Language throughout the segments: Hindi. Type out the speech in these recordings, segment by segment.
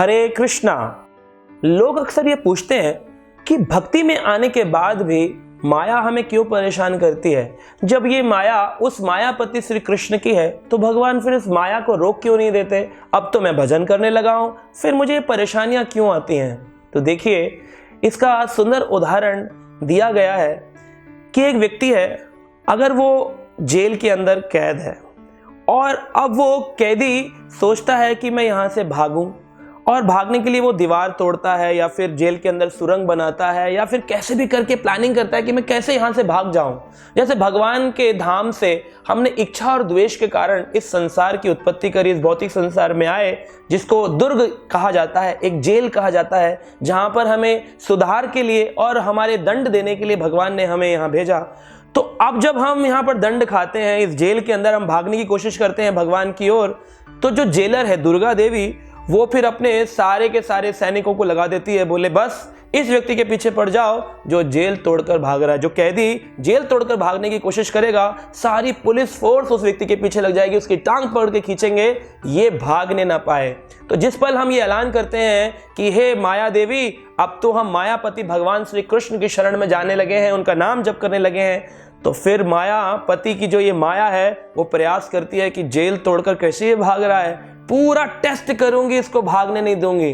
हरे कृष्णा। लोग अक्सर ये पूछते हैं कि भक्ति में आने के बाद भी माया हमें क्यों परेशान करती है। जब ये माया उस मायापति श्री कृष्ण की है तो भगवान फिर इस माया को रोक क्यों नहीं देते। अब तो मैं भजन करने लगा हूं, फिर मुझे परेशानियां क्यों आती हैं। तो देखिए, इसका सुंदर उदाहरण दिया गया है कि एक व्यक्ति है, अगर वो जेल के अंदर कैद है और अब वो कैदी सोचता है कि मैं यहाँ से भागूं, और भागने के लिए वो दीवार तोड़ता है या फिर जेल के अंदर सुरंग बनाता है या फिर कैसे भी करके प्लानिंग करता है कि मैं कैसे यहाँ से भाग जाऊं। जैसे भगवान के धाम से हमने इच्छा और द्वेष के कारण इस संसार की उत्पत्ति करी, इस भौतिक संसार में आए, जिसको दुर्ग कहा जाता है, एक जेल कहा जाता है, जहाँ पर हमें सुधार के लिए और हमारे दंड देने के लिए भगवान ने हमें यहाँ भेजा। तो अब जब हम यहाँ पर दंड खाते हैं, इस जेल के अंदर हम भागने की कोशिश करते हैं भगवान की ओर, तो जो जेलर है दुर्गा देवी, वो फिर अपने सारे के सारे सैनिकों को लगा देती है, बोले बस इस व्यक्ति के पीछे पड़ जाओ जो जेल तोड़कर भाग रहा है। जो कैदी जेल तोड़कर भागने की कोशिश करेगा, सारी पुलिस फोर्स उस व्यक्ति के पीछे लग जाएगी, उसकी टांग पकड़ के खींचेंगे, ये भागने ना पाए। तो जिस पल हम ये ऐलान करते हैं कि हे माया देवी, अब तो हम मायापति भगवान श्री कृष्ण की शरण में जाने लगे हैं, उनका नाम जप करने लगे हैं, तो फिर मायापति की जो ये माया है वो प्रयास करती है कि जेल तोड़कर कैसे ये भाग रहा है, पूरा टेस्ट करूंगी, इसको भागने नहीं दूंगी।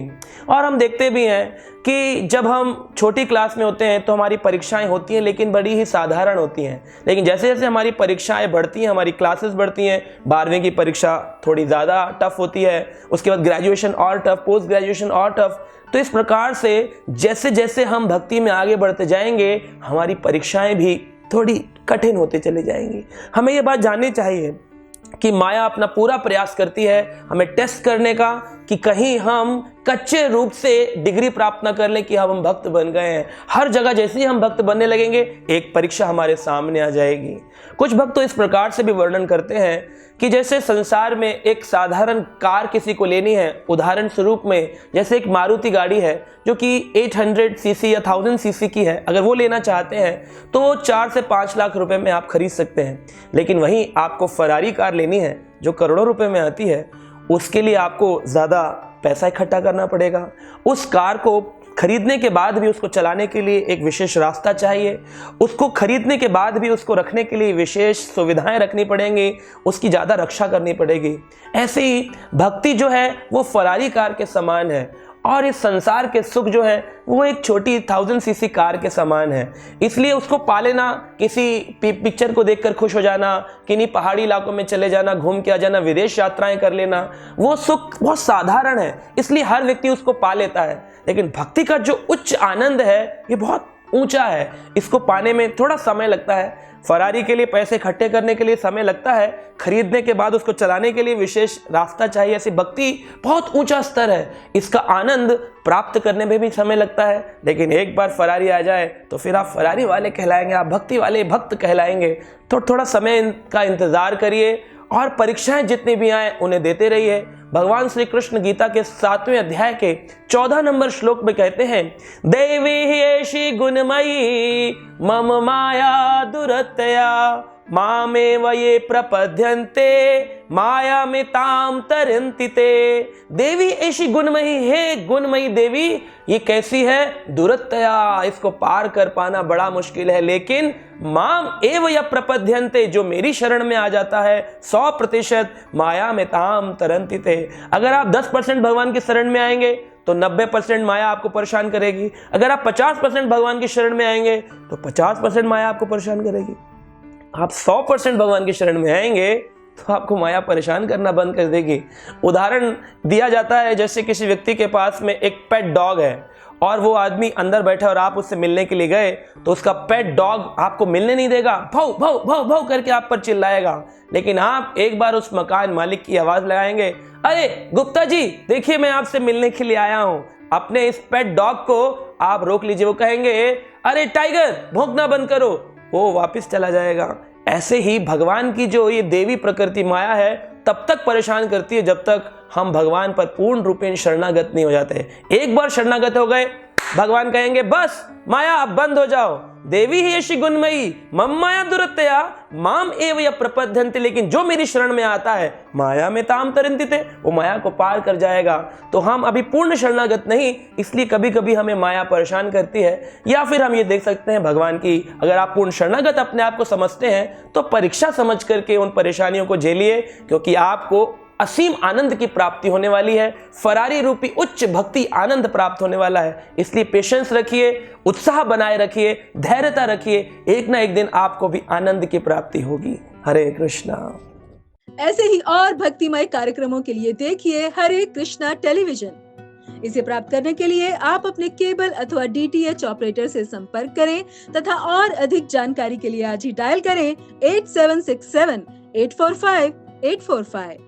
और हम देखते भी हैं कि जब हम छोटी क्लास में होते हैं तो हमारी परीक्षाएं होती हैं, लेकिन बड़ी ही साधारण होती हैं। लेकिन जैसे जैसे हमारी परीक्षाएं बढ़ती हैं, हमारी क्लासेस बढ़ती हैं, 12वीं की परीक्षा थोड़ी ज़्यादा टफ होती है, उसके बाद ग्रेजुएशन और टफ, पोस्ट ग्रेजुएशन और टफ। तो इस प्रकार से जैसे जैसे हम भक्ति में आगे बढ़ते जाएंगे, हमारी परीक्षाएं भी थोड़ी कठिन होते चले जाएंगी। हमें ये बात जाननी चाहिए कि माया अपना पूरा प्रयास करती है हमें टेस्ट करने का, कि कहीं हम कच्चे रूप से डिग्री प्राप्त न कर लें कि हम भक्त बन गए हैं। हर जगह जैसे ही हम भक्त बनने लगेंगे, एक परीक्षा हमारे सामने आ जाएगी। कुछ भक्त तो इस प्रकार से भी वर्णन करते हैं कि जैसे संसार में एक साधारण कार किसी को लेनी है, उदाहरण स्वरूप में जैसे एक मारुति गाड़ी है जो कि 800 सीसी या 1000 सीसी की है, अगर वो लेना चाहते हैं तो 4 से 5 लाख रुपए में आप खरीद सकते हैं। लेकिन वहीं आपको फरारी कार लेनी है जो करोड़ों रुपए में आती है, उसके लिए आपको ज़्यादा पैसा इकट्ठा करना पड़ेगा। उस कार को खरीदने के बाद भी उसको चलाने के लिए एक विशेष रास्ता चाहिए, उसको खरीदने के बाद भी उसको रखने के लिए विशेष सुविधाएं रखनी पड़ेंगी, उसकी ज़्यादा रक्षा करनी पड़ेगी। ऐसे ही भक्ति जो है वो फरारी कार के समान है, और इस संसार के सुख जो है वो एक छोटी 1000 सीसी कार के समान है। इसलिए उसको पा लेना, किसी पिक्चर को देखकर खुश हो जाना, किन्हीं पहाड़ी इलाकों में चले जाना, घूम के आ जाना, विदेश यात्राएं कर लेना, वो सुख बहुत साधारण है, इसलिए हर व्यक्ति उसको पा लेता है। लेकिन भक्ति का जो उच्च आनंद है ये बहुत ऊंचा है, इसको पाने में थोड़ा समय लगता है। फरारी के लिए पैसे इकट्ठे करने के लिए समय लगता है, खरीदने के बाद उसको चलाने के लिए विशेष रास्ता चाहिए। ऐसी भक्ति बहुत ऊंचा स्तर है, इसका आनंद प्राप्त करने में भी समय लगता है। लेकिन एक बार फरारी आ जाए तो फिर आप फरारी वाले कहलाएंगे, आप भक्ति वाले भक्त कहलाएंगे। तो थोड़ा समय का इंतजार करिए और परीक्षाएं जितनी भी आए उन्हें देते रहिए। भगवान श्री कृष्ण गीता के 7वें अध्याय के 14 नंबर श्लोक में कहते हैं, देवी एषि गुणमयी मम माया दुरतया मामेव ये प्रपद्यन्ते माया में ताम तरन्ति ते। देवी ऐसी गुणमयी, हे गुणमयी देवी, ये कैसी है? दुरतया, इसको पार कर पाना बड़ा मुश्किल है। लेकिन माम एव या प्रपद्यन्ते, जो मेरी शरण में आ जाता है 100% माया में ताम तरन्ति ते। अगर आप 10% भगवान की शरण में आएंगे तो 90% माया आपको परेशान करेगी। अगर आप 50% भगवान की शरण में आएंगे तो 50% माया आपको परेशान करेगी। आप 100% भगवान की शरण में आएंगे तो आपको माया परेशान करना बंद कर देगी। उदाहरण दिया जाता है, जैसे किसी व्यक्ति के पास में एक पेट डॉग है और वो आदमी अंदर बैठा और आप उससे मिलने के लिए गए, तो उसका पेट डॉग आपको मिलने नहीं देगा, भौ भौ भौ भौ करके आप पर चिल्लाएगा। लेकिन आप एक बार उस मकान मालिक की आवाज लगाएंगे, अरे गुप्ता जी देखिए मैं आपसे मिलने के लिए आया हूं, अपने इस पेट डॉग को आप रोक लीजिए। वो कहेंगे, अरे टाइगर भौंकना बंद करो, वो वापस चला जाएगा। ऐसे ही भगवान की जो ये देवी प्रकृति माया है तब तक परेशान करती है जब तक हम भगवान पर पूर्ण रूपेण शरणागत नहीं हो जाते। एक बार शरणागत हो गए, भगवान कहेंगे बस माया अब बंद हो जाओ, देवी ही यशी गुणमयी मम माया दुरत्या माम एव य प्रपद्यन्ते। लेकिन जो मेरी शरण में आता है माया में ताम तरन्ति थे, वो माया को पार कर जाएगा। तो हम अभी पूर्ण शरणागत नहीं, इसलिए कभी कभी हमें माया परेशान करती है। या फिर हम ये देख सकते हैं भगवान की, अगर आप पूर्ण शरणागत अपने आप को समझते हैं तो परीक्षा समझ करके उन परेशानियों को झेलिए, क्योंकि आपको असीम आनंद की प्राप्ति होने वाली है। फरारी रूपी उच्च भक्ति आनंद प्राप्त होने वाला है। इसलिए पेशेंस रखिए, उत्साह बनाए रखिए, धैर्यता रखिए, एक ना एक दिन आपको भी आनंद की प्राप्ति होगी। हरे कृष्णा। ऐसे ही और भक्तिमय कार्यक्रमों के लिए देखिए हरे कृष्णा टेलीविजन। इसे प्राप्त करने के लिए आप अपने केबल अथवा DTH ऑपरेटर से संपर्क करें तथा और अधिक जानकारी के लिए आज ही डायल करें 8767 845 845।